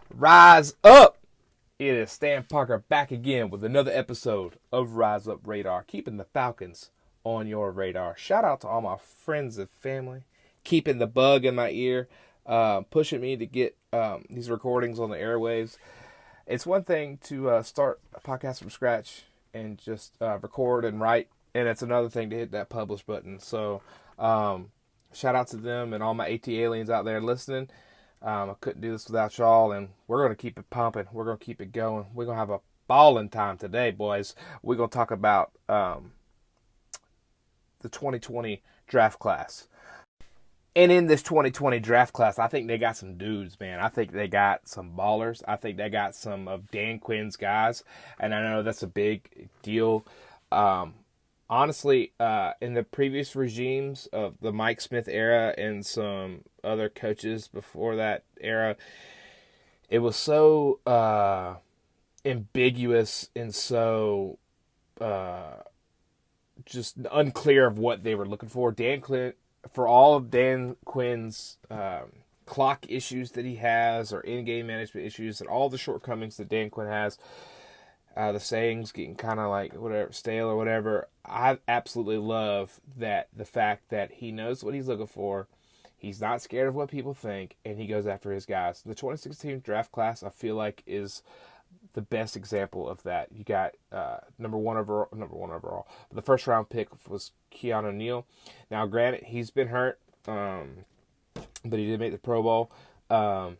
Rise up! It is Stan Parker back again with another episode of Rise Up Radar, keeping the Falcons on your radar. Shout out to all my friends and family, keeping the bug in my ear, pushing me to get these recordings on the airwaves. It's one thing to start a podcast from scratch and just record and write, and it's another thing to hit that publish button. So shout out to them and all my ATLians out there listening. I couldn't do this without y'all, and we're going to keep it pumping. We're going to keep it going. We're going to have a balling time today, boys. We're going to talk about the 2020 draft class. And in this 2020 draft class, I think they got some dudes, man. I think they got some ballers. I think they got some of Dan Quinn's guys, and I know that's a big deal. Honestly, in the previous regimes of the Mike Smith era and some other coaches before that era, it was so ambiguous and so just unclear of what they were looking for. Dan Quinn, for all of Dan Quinn's clock issues that he has, or in-game management issues, and all the shortcomings that Dan Quinn has, the sayings getting kind of like whatever stale or whatever. I absolutely love that the fact that he knows what he's looking for. He's not scared of what people think, and he goes after his guys. The 2016 draft class, I feel like, is the best example of that. You got number one overall. But the first round pick was Keanu Neal. Now, granted, he's been hurt, but he did make the Pro Bowl, and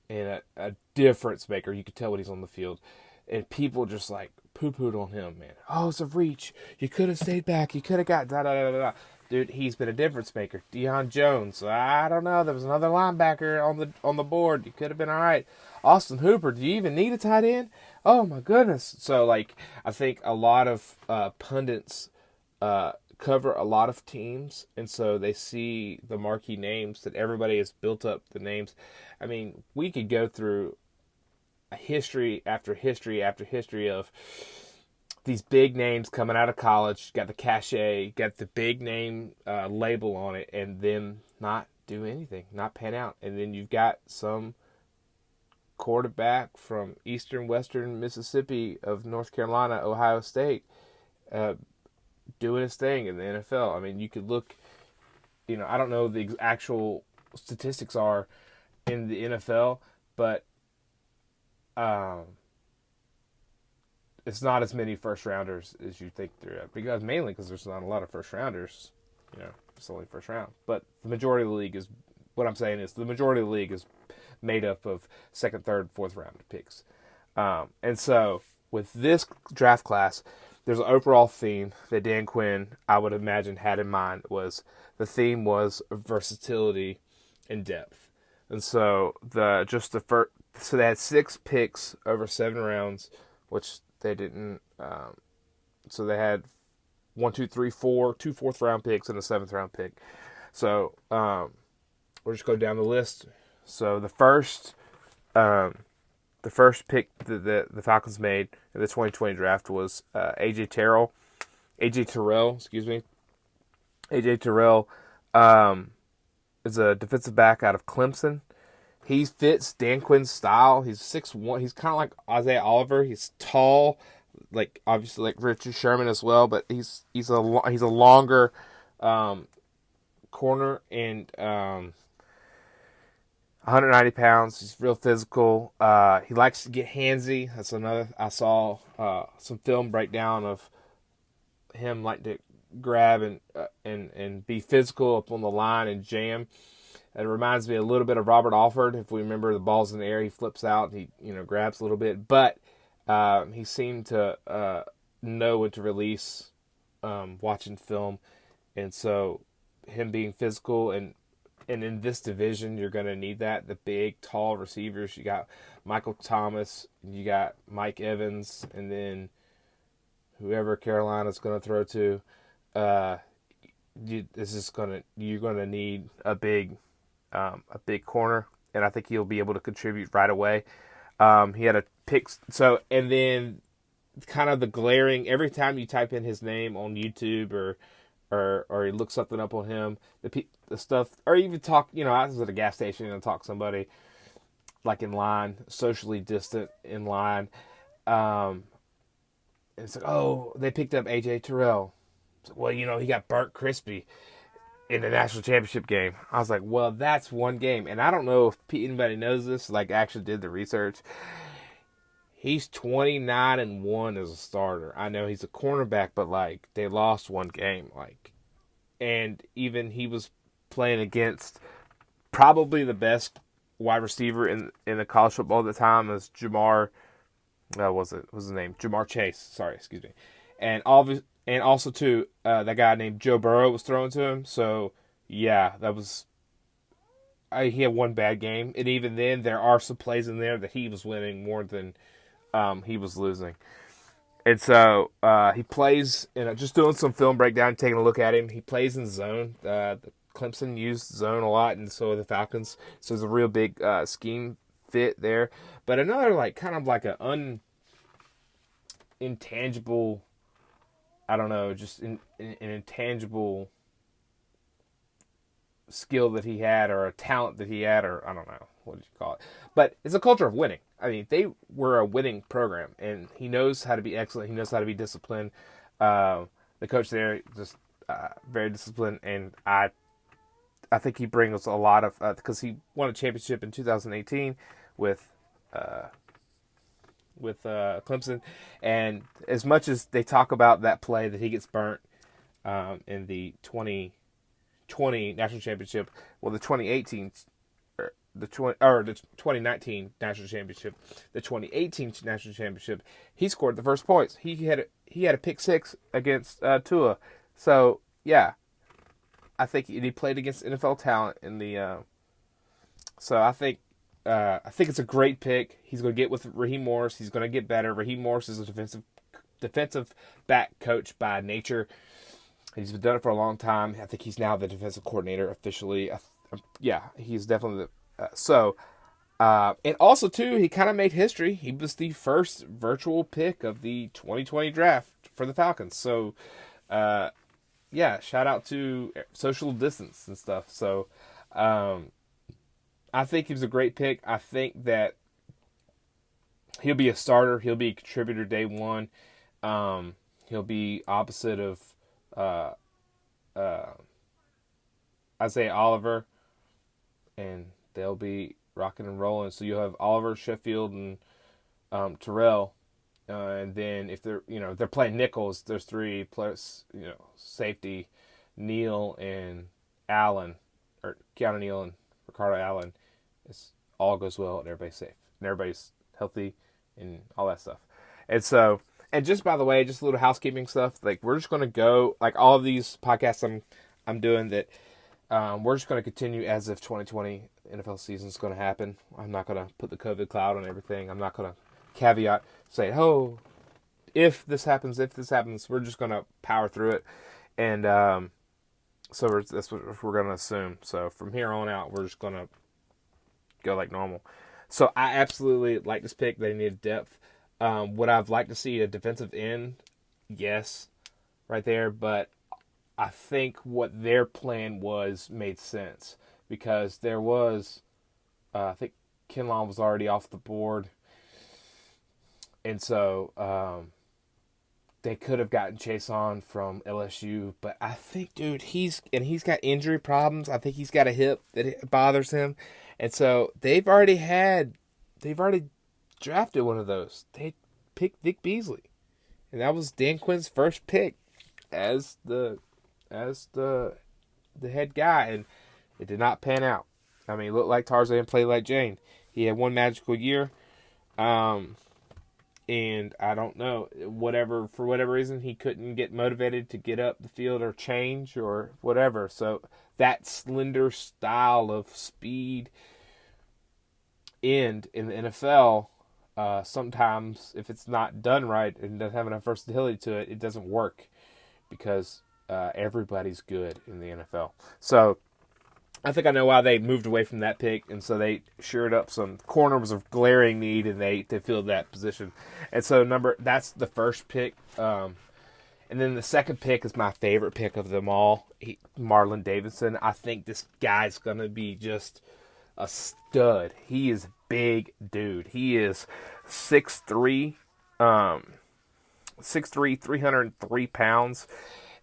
a difference maker. You could tell when he's on the field. And people just like poo-pooed on him, man. Oh, it's a reach. You could have stayed back. You could have got da-da-da-da-da. Dude, he's been a difference maker. Deion Jones. I don't know. There was another linebacker on the board. You could have been all right. Austin Hooper. Do you even need a tight end? Oh, my goodness. So, like, I think a lot of pundits cover a lot of teams, and so they see the marquee names that everybody has built up the names. I mean, we could go through history after history after history of these big names coming out of college, got the cachet, got the big name label on it, and then not do anything, not pan out. And then you've got some quarterback from western Mississippi of North Carolina, Ohio State, doing his thing in the NFL. I mean, you could look, I don't know the actual statistics are in the NFL, but it's not as many first rounders as you think there are, because there's not a lot of first rounders. It's only first round. But the majority of the league is made up of second, third, fourth round picks. And so with this draft class, there's an overall theme that Dan Quinn, I would imagine, had in mind. The theme was versatility and depth. And so so they had 6 picks over 7 rounds, which they didn't. So they had 2 4th round picks and a 7th round pick. So we'll just go down the list. So the first pick that the Falcons made in the 2020 draft was AJ Terrell. AJ Terrell is a defensive back out of Clemson. He fits Dan Quinn's style. He's 6'1". He's kind of like Isaiah Oliver. He's tall, obviously like Richard Sherman as well. But he's a longer corner, and 190 pounds. He's real physical. He likes to get handsy. That's another. I saw some film breakdown of him like to grab and be physical up on the line and jam. It reminds me a little bit of Robert Alford. If we remember, the ball's in the air, he flips out, and he grabs a little bit. But he seemed to know when to release watching film. And so him being physical, and in this division, you're going to need that. The big, tall receivers. You got Michael Thomas, you got Mike Evans, and then whoever Carolina's going to throw to. You're going to need a big corner, and I think he'll be able to contribute right away. He had a pick. So, and then kind of the glaring, every time you type in his name on YouTube or you look something up on him, the stuff, or even talk, I was at a gas station and talk to somebody like in line, socially distant in line. It's like, oh, they picked up AJ Terrell. Well, he got burnt crispy in the national championship game. I was like, well, that's one game. And I don't know if anybody knows this, like actually did the research. He's 29-1 as a starter. I know he's a cornerback, but like they lost one game. And even he was playing against probably the best wide receiver in the college football at the time as Jamar. What's his name? Jamar Chase. Sorry, excuse me. And also too, that guy named Joe Burrow was throwing to him. So yeah, that was. He had one bad game, and even then, there are some plays in there that he was winning more than he was losing. And so he plays, just doing some film breakdown, taking a look at him. He plays in zone. Clemson used zone a lot, and so the Falcons. So there's a real big scheme fit there. But another kind of like an intangible, I don't know, just an intangible skill that he had, or a talent that he had, or I don't know, what did you call it? But it's a culture of winning. I mean, they were a winning program, and he knows how to be excellent. He knows how to be disciplined. The coach there just very disciplined, and I think he brings a lot of because he won a championship in 2018 with Clemson, and as much as they talk about that play that he gets burnt in the 2020 national championship, well, the 2018. The 2019 national championship, the 2018 national championship, he scored the first points. He had a pick six against Tua, so yeah, I think he played against NFL talent in the. So I think it's a great pick. He's going to get with Raheem Morris. He's going to get better. Raheem Morris is a defensive back coach by nature. He's been done it for a long time. I think he's now the defensive coordinator officially. Yeah, he's definitely the. And also, too, he kind of made history. He was the first virtual pick of the 2020 draft for the Falcons. So, yeah, shout out to social distance and stuff. So, I think he was a great pick. I think that he'll be a starter. He'll be a contributor day one. He'll be opposite of Isaiah Oliver, and they'll be rocking and rolling. So you'll have Oliver, Sheffield, and Terrell. And then if they're playing nickels, there's three plus, safety, Neal and Allen, or Keanu Neal and Ricardo Allen. It's all goes well and everybody's safe and everybody's healthy and all that stuff. And so, and just by the way, just a little housekeeping stuff. We're just going to go, all of these podcasts I'm doing that, we're just going to continue as if 2020 NFL season is going to happen. I'm not going to put the COVID cloud on everything. I'm not going to caveat, say, oh, if this happens, we're just going to power through it. And so that's what we're going to assume. So from here on out, we're just going to go like normal. So I absolutely like this pick. They need depth. Would I've liked to see a defensive end? Yes, right there. But I think what their plan made sense because there was, I think Kinlaw was already off the board. And so they could have gotten Chase on from LSU. But I think, dude, he's got injury problems. I think he's got a hip that bothers him. And so they've already drafted one of those. They picked Vic Beasley. And that was Dan Quinn's first pick as the head guy, and it did not pan out. I mean, he looked like Tarzan, played like Jane. He had one magical year, and I don't know, for whatever reason, he couldn't get motivated to get up the field or change or whatever. So that slender style of speed end in the NFL, sometimes if it's not done right and doesn't have enough versatility to it, it doesn't work because everybody's good in the NFL. So I think I know why they moved away from that pick, and so they shored up some corner was a glaring need, and they filled that position. And so that's the first pick. And then the second pick is my favorite pick of them all, Marlon Davidson. I think this guy's going to be just a stud. He is a big dude. He is 6'3", 6'3", 303 pounds.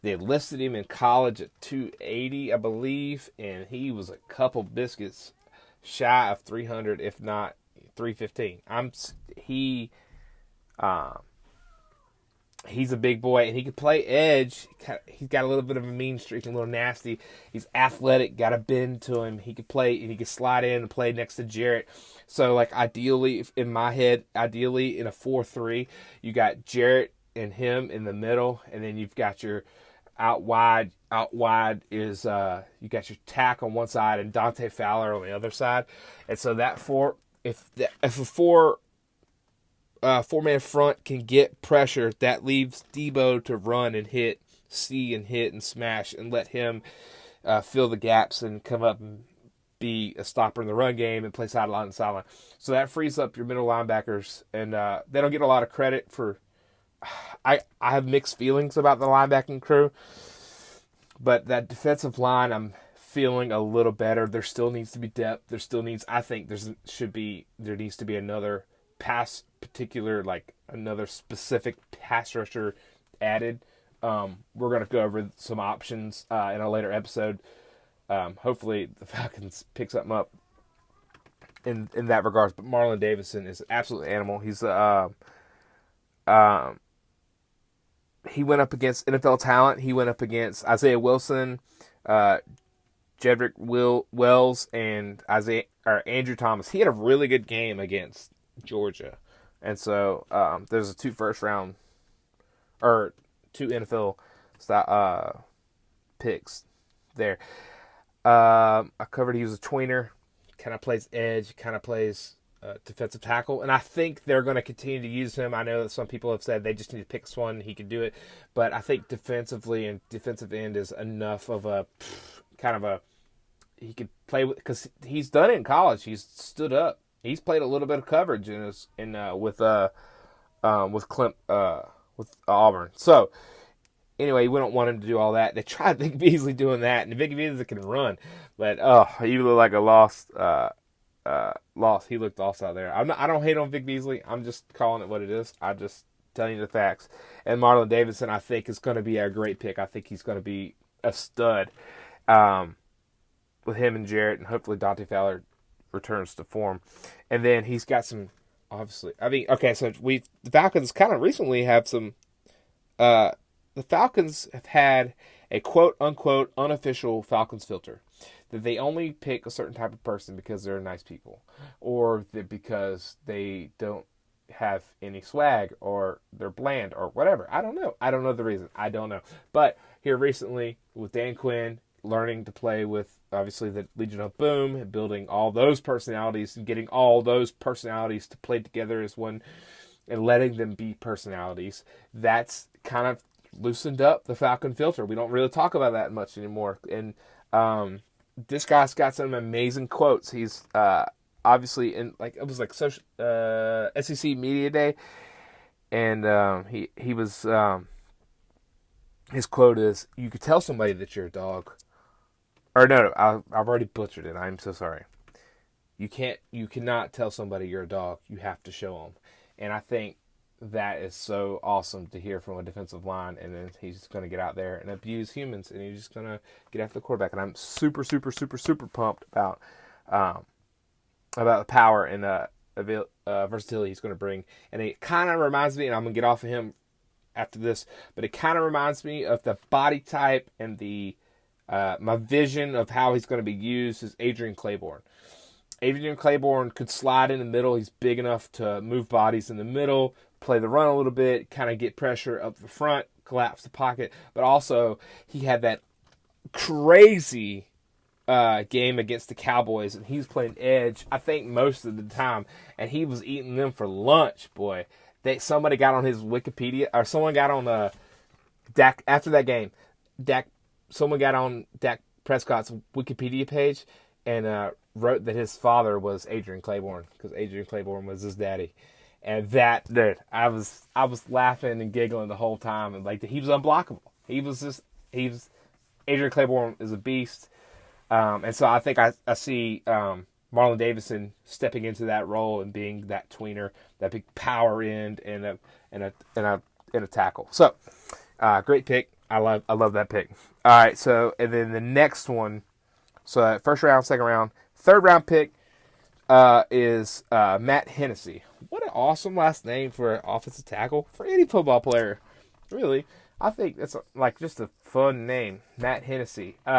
They listed him in college at 280, I believe, and he was a couple biscuits shy of 300, if not 315. He's a big boy, and he can play edge. He's got a little bit of a mean streak, a little nasty. He's athletic, got a bend to him. He can play, and he can slide in and play next to Jarrett. So, like, ideally, in my head, in a 4-3, you got Jarrett and him in the middle, and then you've got your out wide is you got your tack on one side and Dante Fowler on the other side. And so that if a four-man front can get pressure, that leaves Debo to run and hit, see and hit and smash, and let him fill the gaps and come up and be a stopper in the run game and play sideline to sideline. So that frees up your middle linebackers, and they don't get a lot of credit for. I have mixed feelings about the linebacking crew, but that defensive line I'm feeling a little better. There still needs to be depth. I think there needs to be another another specific pass rusher added. We're going to go over some options in a later episode. Hopefully the Falcons pick something up in that regards. But Marlon Davidson is an absolute animal. He's he went up against NFL talent. He went up against Isaiah Wilson, Jedrick Wells, and Andrew Thomas. He had a really good game against Georgia. And so there's two NFL picks there. I covered he was a tweener, kind of plays edge, kind of plays defensive tackle, and I think they're going to continue to use him. I know that some people have said they just need to pick one, he can do it, but I think defensively and defensive end is enough of a he could play with, because he's done it in college. He's stood up. He's played a little bit of coverage with Auburn. So anyway, we don't want him to do all that. They tried Vic Beasley doing that, and Vic Beasley can run, but he looked like a lost. He looked lost out there. I don't hate on Vic Beasley. I'm just calling it what it is. I'm just telling you the facts. And Marlon Davidson, I think, is going to be a great pick. I think he's going to be a stud with him and Jarrett, and hopefully Dante Fowler returns to form. And then he's got some, obviously. I mean, okay, so the Falcons kind of recently have some. The Falcons have had a quote unquote unofficial Falcons filter, that they only pick a certain type of person because they're nice people, or because they don't have any swag, or they're bland, or whatever. I don't know. I don't know the reason. I don't know. But here recently, with Dan Quinn learning to play with, obviously, the Legion of Boom, and building all those personalities, and getting all those personalities to play together as one, and letting them be personalities, that's kind of loosened up the Falcon filter. We don't really talk about that much anymore. And this guy's got some amazing quotes. He's obviously in, like, it was like social SEC Media Day, and he was his quote is, "You could tell somebody that you're a dog." Or no, I've already butchered it. I'm so sorry. You cannot tell somebody you're a dog. You have to show them. And I think that is so awesome to hear from a defensive line. And then he's going to get out there and abuse humans, and he's just going to get after the quarterback. And I'm super, super, super, super pumped about the power and versatility he's going to bring. And it kind of reminds me, and I'm going to get off of him after this, but it kind of reminds me of the body type and the my vision of how he's going to be used is Adrian Claiborne. Adrian Claiborne could slide in the middle. He's big enough to move bodies in the middle, play the run a little bit, kind of get pressure up the front, collapse the pocket. But also, he had that crazy game against the Cowboys, and he's playing edge, I think, most of the time. And he was eating them for lunch, boy. Somebody got on his Wikipedia, or someone got on Dak after that game. Someone got on Dak Prescott's Wikipedia page and wrote that his father was Adrian Claiborne because Adrian Claiborne was his daddy. And that, dude, I was laughing and giggling the whole time, and like he was unblockable. Adrian Claiborne is a beast, and so I think I see Marlon Davidson stepping into that role and being that tweener, that big power end, and a tackle. So, great pick. I love that pick. All right, so and then the next one, so first round, second round, third round pick is Matt Hennessy. What an awesome last name for an offensive tackle for any football player. Really, I think that's just a fun name, Matt Hennessy. He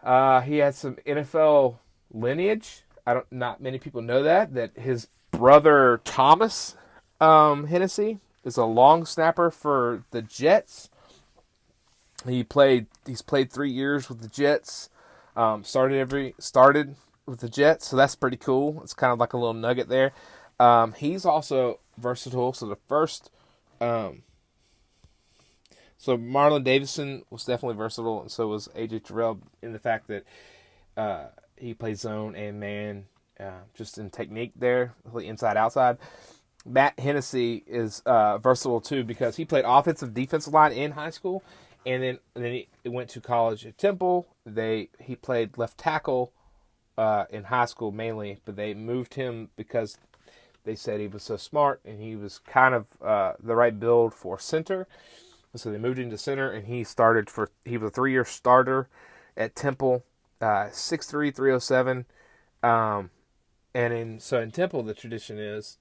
had some NFL lineage. Not many people know that his brother Thomas Hennessy is a long snapper for the Jets. He's played 3 years with the Jets. Started with the Jets, so that's pretty cool. It's kind of like a little nugget there. He's also versatile. So so Marlon Davidson was definitely versatile, and so was AJ Terrell in the fact that he plays zone and man, just in technique there, really inside outside. Matt Hennessy is versatile too because he played offensive, defensive line in high school, and then he went to college at Temple. He played left tackle in high school mainly, but they moved him because they said he was so smart and he was kind of the right build for center. So they moved him to center, and he was a 3-year starter at Temple, 6'3", 307. And in Temple, the tradition is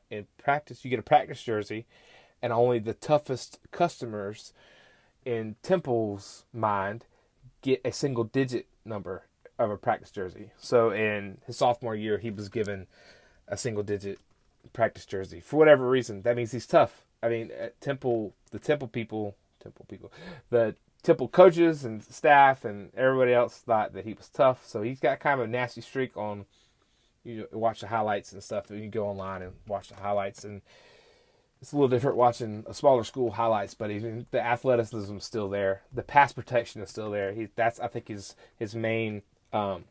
in practice, you get a practice jersey, and only the toughest customers in Temple's mind get a single-digit number of a practice jersey. So in his sophomore year, he was given a single-digit practice jersey. For whatever reason, that means he's tough. I mean, at Temple, the Temple coaches and staff and everybody else thought that he was tough. So he's got kind of a nasty streak on, watch the highlights and stuff. You can go online and watch the highlights, and it's a little different watching a smaller school highlights, but even the athleticism is still there. The pass protection is still there. I think his main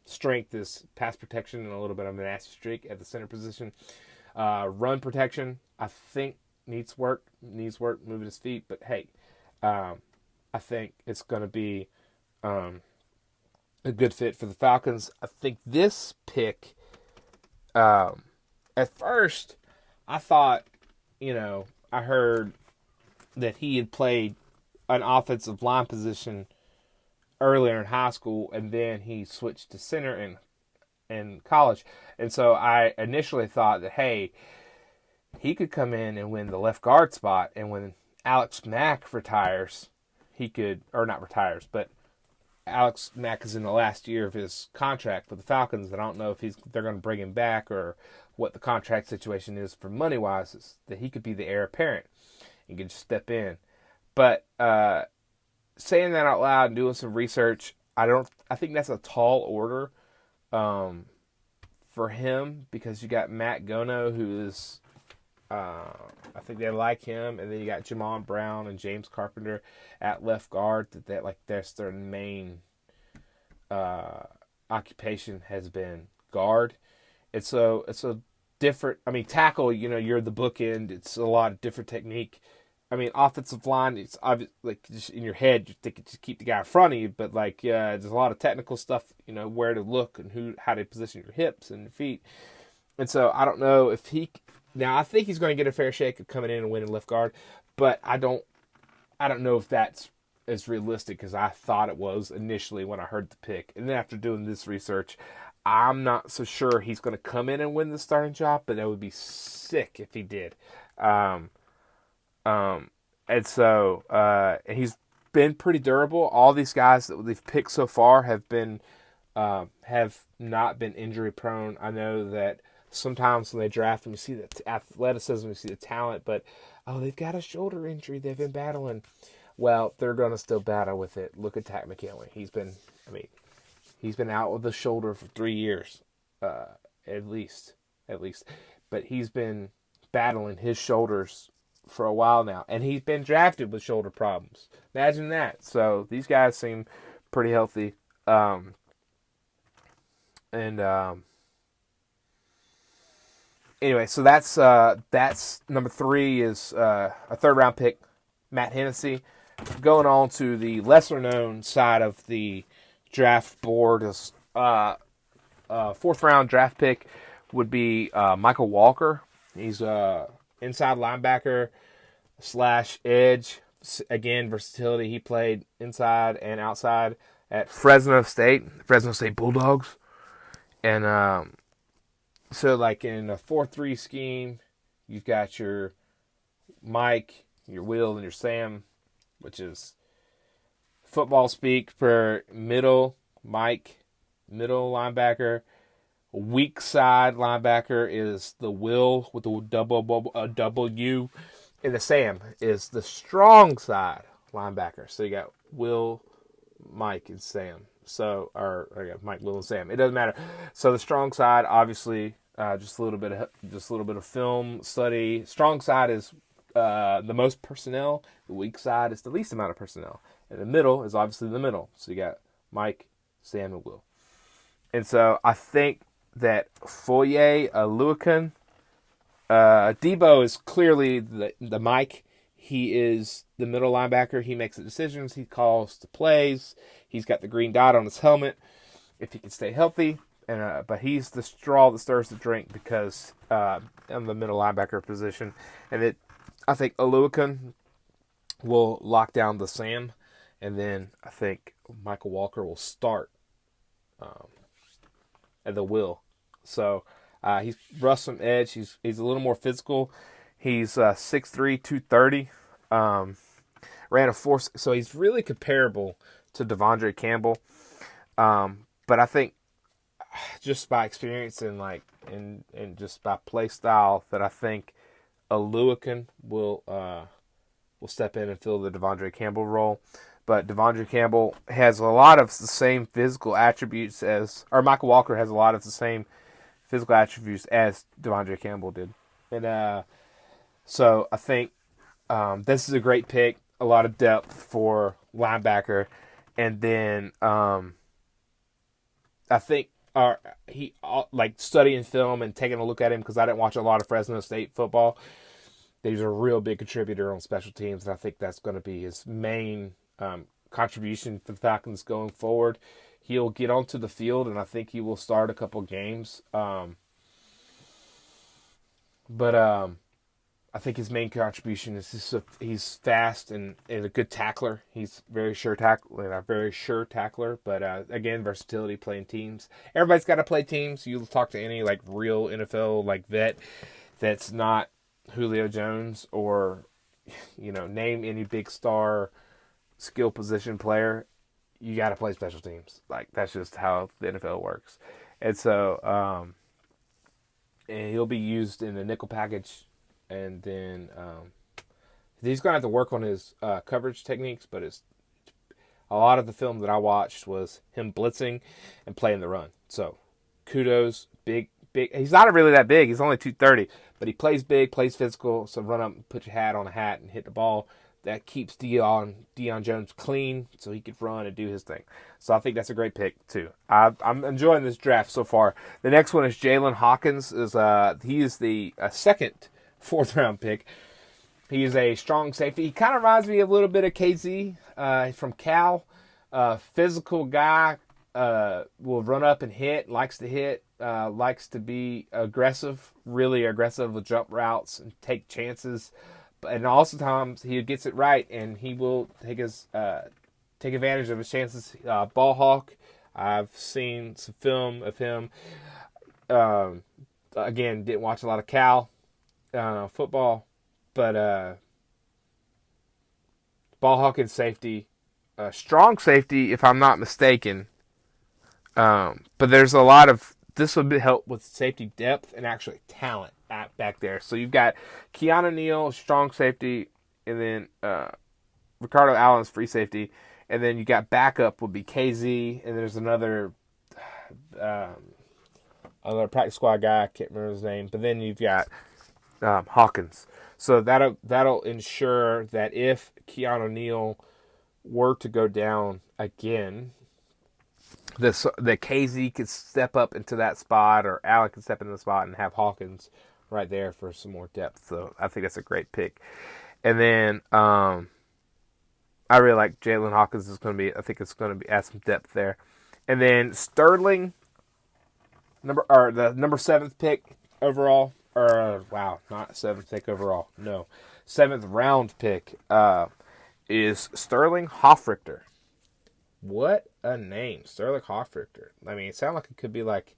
strength is pass protection and a little bit of a nasty streak at the center position. Run protection, I think, needs work moving his feet, but hey, I think it's going to be a good fit for the Falcons. I think this pick, at first, I thought, I heard that he had played an offensive line position earlier in high school, and then he switched to center in college. And so I initially thought that, hey, he could come in and win the left guard spot, and when Alex Mack retires, but Alex Mack is in the last year of his contract with the Falcons, and I don't know if they're going to bring him back or what the contract situation is for money-wise, is that he could be the heir apparent and could just step in. But saying that out loud and doing some research, I think that's a tall order for him, because you got Matt Gono, who is, I think they like him, and then you got Jamon Brown and James Carpenter at left guard. That's their main occupation has been guard. It's a different. I mean, tackle. You're the bookend. It's a lot of different technique. I mean, offensive line. It's obvious, just in your head, you think just keep the guy in front of you, but there's a lot of technical stuff. Where to look and how to position your hips and your feet. And so I don't know if he. Now I think he's going to get a fair shake of coming in and winning left guard, but I don't know if that's as realistic as I thought it was initially when I heard the pick. And then after doing this research, I'm not so sure he's going to come in and win the starting job, but that would be sick if he did. And he's been pretty durable. All these guys that they've picked so far have not been injury prone. I know that sometimes when they draft them, you see the athleticism, you see the talent, but they've got a shoulder injury they've been battling. Well, they're going to still battle with it. Look at Tack McKinley. He's been out with the shoulder for 3 years, at least. But he's been battling his shoulders for a while now, and he's been drafted with shoulder problems. Imagine that. So these guys seem pretty healthy. And anyway, so that's number 3 is a 3rd round pick, Matt Hennessy. Going on to the lesser known side of the draft board is 4th round draft pick would be Michael Walker. He's a inside linebacker / edge. Again, versatility. He played inside and outside at Fresno State Bulldogs. And so, like in a 4-3 scheme, you've got your Mike, your Will, and your Sam, which is football speak for middle Mike, middle linebacker. Weak side linebacker is the Will with the W, and the Sam is the strong side linebacker. So you got Will, Mike, and Sam. So, or Mike, Will, and Sam. It doesn't matter. So the strong side, obviously, just a little bit of film study. Strong side is the most personnel. The weak side is the least amount of personnel. And the middle is obviously the middle. So you got Mike, Sam, and Will. And so I think that Foye Oluokun, Debo is clearly the Mike. He is the middle linebacker. He makes the decisions. He calls the plays. He's got the green dot on his helmet if he can stay healthy. And but he's the straw that stirs the drink because in the middle linebacker position. And I think Oluokun will lock down the Sam. And then I think Michael Walker will start at the Will. So he's rushed some edge. He's a little more physical. He's 6'3", 230. Ran a 4, so he's really comparable to Devondre Campbell. But I think just by experience and just by play style that I think Oluokun will step in and fill the Devondre Campbell role. But Devondre Campbell has a lot of the same physical attributes or Michael Walker has a lot of the same physical attributes as Devondre Campbell did. And so I think this is a great pick, a lot of depth for linebacker. And then I think like studying film and taking a look at him, because I didn't watch a lot of Fresno State football. He's a real big contributor on special teams, and I think that's going to be his main contribution for the Falcons going forward. He'll get onto the field, and I think he will start a couple games. But I think his main contribution is he's fast and a good tackler. He's a very sure tackler. But again, versatility, playing teams. Everybody's got to play teams. You talk to any like real NFL vet that's not Julio Jones or name any big star skill position player. You got to play special teams. Like that's just how the NFL works. And so and he'll be used in the nickel package. And then he's going to have to work on his coverage techniques, but a lot of the film that I watched was him blitzing and playing the run. So kudos, big. He's not really that big. He's only 230, but he plays big, plays physical. So run up and put your hat on a hat and hit the ball. That keeps Deion Jones clean so he could run and do his thing. So I think that's a great pick too. I'm enjoying this draft so far. The next one is Jalen Hawkins. He is the second 4th round pick. He's a strong safety. He kind of reminds me a little bit of KZ from Cal. Physical guy, will run up and hit, likes to hit, likes to be aggressive, really aggressive with jump routes and take chances. And also times he gets it right, and he will take advantage of his chances. Ball hawk. I've seen some film of him. Again, didn't watch a lot of Cal football, but ball hawk and safety, strong safety if I'm not mistaken. But there's a lot of this would help with safety depth and actually talent back there. So you've got Keanu Neal, strong safety, and then Ricardo Allen's free safety, and then you got backup would be KZ, and there's another practice squad guy, I can't remember his name, but then you've got Hawkins. So that'll ensure that if Keanu Neal were to go down again, that KZ could step up into that spot, or Allen could step into the spot and have Hawkins right there for some more depth. So I think that's a great pick. And then I really like Jalen Hawkins is going to be. I think it's going to be add some depth there. And then Sterling, the number 7th pick overall. Not 7th pick overall. No, 7th round pick is Sterling Hoffrichter. What a name, Sterling Hoffrichter. I mean, it sounds like it could be like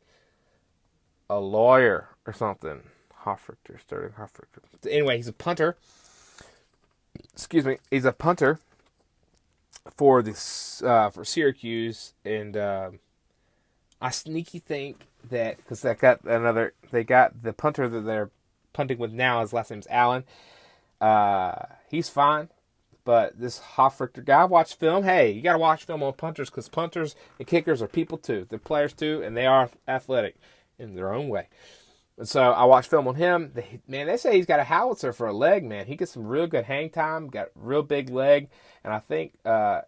a lawyer or something. Hoffrichter, Sterling Hoffrichter. Anyway, he's a punter. Excuse me, he's a punter for Syracuse, and I sneaky think that because they got the punter that they're punting with now. His last name's Allen. He's fine. But this Hoffrichter guy, watch film. Hey, you got to watch film on punters because punters and kickers are people too. They're players too, and they are athletic in their own way. And so I watched film on him. They say he's got a howitzer for a leg, man. He gets some real good hang time, got a real big leg, and I think that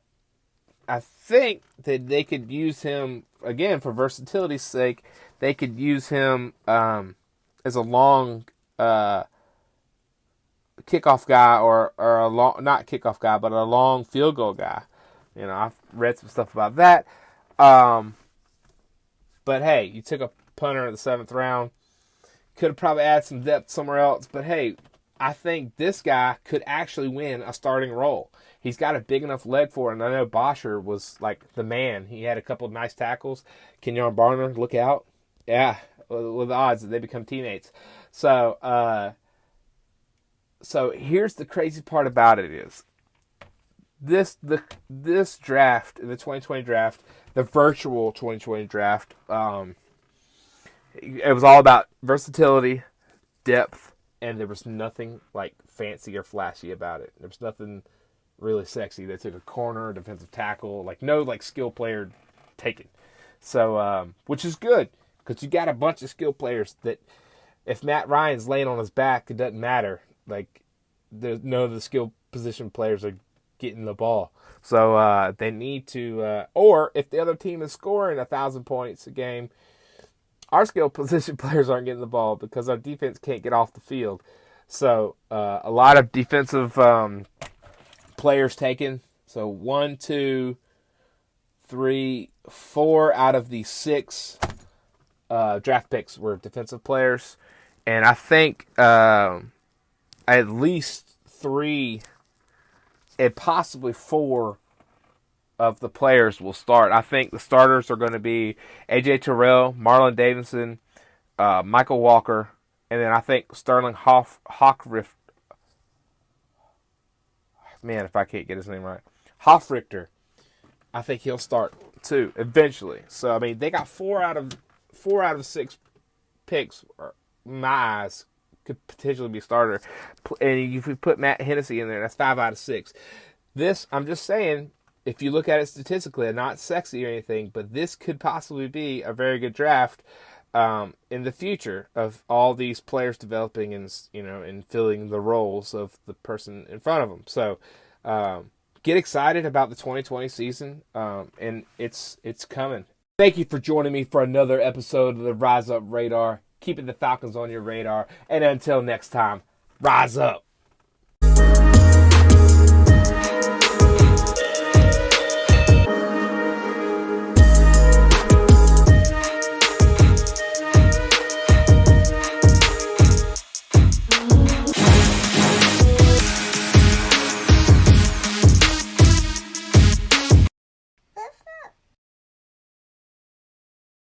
they could use him, again, for versatility's sake. They could use him as a long kickoff guy or a long, not kickoff guy, but a long field goal guy. You know, I've read some stuff about that. But hey, you took a punter in the 7th round. Could have probably added some depth somewhere else. But hey, I think this guy could actually win a starting role. He's got a big enough leg for it. And I know Bosher was like the man. He had a couple of nice tackles. Kenyon Barner, look out. Yeah, with the odds that they become teammates. So here's the crazy part about it is this draft, the 2020 draft, the virtual 2020 draft, it was all about versatility, depth, and there was nothing like fancy or flashy about it. There was nothing really sexy. They took a corner, defensive tackle, like no like skill player taken. So which is good because you got a bunch of skill players that if Matt Ryan's laying on his back, it doesn't matter. Like, none of the skill position players are getting the ball. So they need to, or if the other team is scoring 1,000 points a game, our skill position players aren't getting the ball because our defense can't get off the field. So a lot of defensive players taken. So 1, 2, 3, 4 out of the 6 draft picks were defensive players. And I think at least 3 and possibly 4 of the players will start. I think the starters are going to be A.J. Terrell, Marlon Davidson, Michael Walker, and then I think Sterling Hoffrichter. Man, if I can't get his name right. Hoffrichter. I think he'll start too eventually. So I mean, they got 4 out of 6 picks. In my eyes, could potentially be a starter. And if you put Matt Hennessy in there, that's 5 out of 6. This, I'm just saying, if you look at it statistically, not sexy or anything, but this could possibly be a very good draft in the future of all these players developing and, and filling the roles of the person in front of them. So get excited about the 2020 season, and it's coming. Thank you for joining me for another episode of the Rise Up Radar, keeping the Falcons on your radar. And until next time, rise up.